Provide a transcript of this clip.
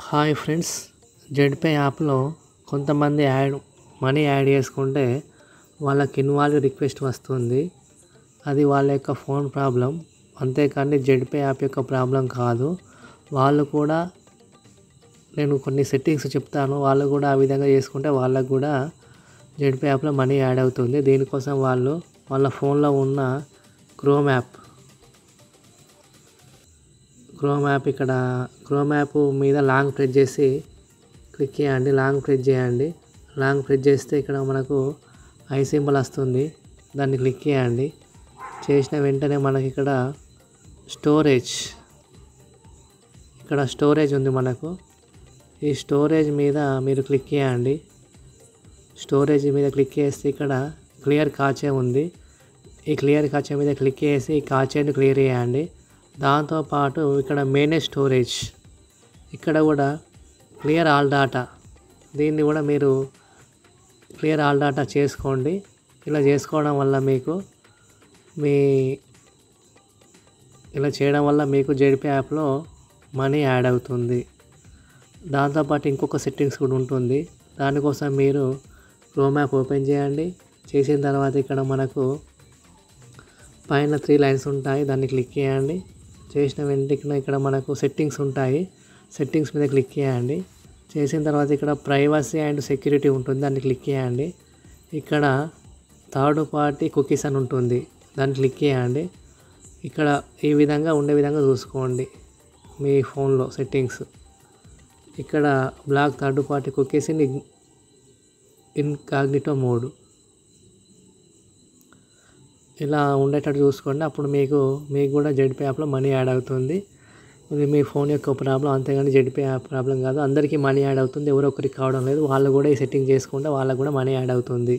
Hi friends, Zedpay యాప్లో కొంతమంది money add చేసుకుంటే వాళ్ళకి ఇన్వాల్వ్ రిక్వెస్ట్ వస్తుంది. అది వాళ్ళ యొక్క ఫోన్ ప్రాబ్లం, అంతేకాని జెడ్పే యాప్ యొక్క ప్రాబ్లం కాదు. వాళ్ళు కూడా నేను కొన్ని సెట్టింగ్స్ చెప్తాను, వాళ్ళు కూడా ఆ విధంగా చేసుకుంటే వాళ్ళకు కూడా జెడ్పే యాప్లో మనీ యాడ్ అవుతుంది. దీనికోసం వాళ్ళు వాళ్ళ ఫోన్లో ఉన్న క్రోమ్ యాప్ మీద లాంగ్ ప్రెస్ చేసి క్లిక్ చేయండి. లాంగ్ ప్రెస్ చేస్తే ఇక్కడ మనకు ఐ సింబల్ వస్తుంది, దాన్ని క్లిక్ చేయండి. చేసిన వెంటనే మనకి ఇక్కడ స్టోరేజ్ ఉంది. మనకు ఈ స్టోరేజ్ మీద మీరు క్లిక్ చేయండి. స్టోరేజ్ మీద క్లిక్ చేస్తే ఇక్కడ క్లియర్ కాచే ఉంది. ఈ క్లియర్ కాచే మీద క్లిక్ చేసి ఈ కాచేని క్లియర్ చేయండి. దాంతోపాటు ఇక్కడ మేనేజ్ స్టోరేజ్, ఇక్కడ కూడా క్లియర్ ఆల్ డాటా, దీన్ని కూడా మీరు క్లియర్ ఆల్ డాటా చేసుకోండి. ఇలా చేసుకోవడం వల్ల ఇలా చేయడం వల్ల మీకు జెడ్పే యాప్లో మనీ యాడ్ అవుతుంది. దాంతోపాటు ఇంకొక సెట్టింగ్స్ కూడా ఉంటుంది. దానికోసం మీరు క్రోమ్ యాప్ ఓపెన్ చేయండి. చేసిన తర్వాత ఇక్కడ మనకు పైన 3 లైన్స్ ఉంటాయి, దాన్ని క్లిక్ చేయండి. చేసిన వెంటనే ఇక్కడ మనకు సెట్టింగ్స్ ఉంటాయి, సెట్టింగ్స్ మీద క్లిక్ చేయండి. చేసిన తర్వాత ఇక్కడ ప్రైవసీ అండ్ సెక్యూరిటీ ఉంటుంది, దాన్ని క్లిక్ చేయండి. ఇక్కడ థర్డ్ పార్టీ కుకీస్ అని ఉంటుంది, దాన్ని క్లిక్ చేయండి. ఇక్కడ ఈ విధంగా ఉండే విధంగా చూసుకోండి మీ ఫోన్లో సెట్టింగ్స్. ఇక్కడ block third party cookies in incognito mode, ఇలా ఉండేటట్టు చూసుకోండి. అప్పుడు మీకు కూడా జెడ్పే యాప్లో మనీ యాడ్ అవుతుంది. ఇది మీ ఫోన్ యొక్క ప్రాబ్లం, అంతేగాని జెడ్పే యాప్ ప్రాబ్లం కాదు. అందరికీ మనీ యాడ్ అవుతుంది, ఎవరో ఒకరికి కావడం లేదు. వాళ్ళు కూడా ఈ సెట్టింగ్ చేసుకుంటే వాళ్ళకు కూడా మనీ యాడ్ అవుతుంది.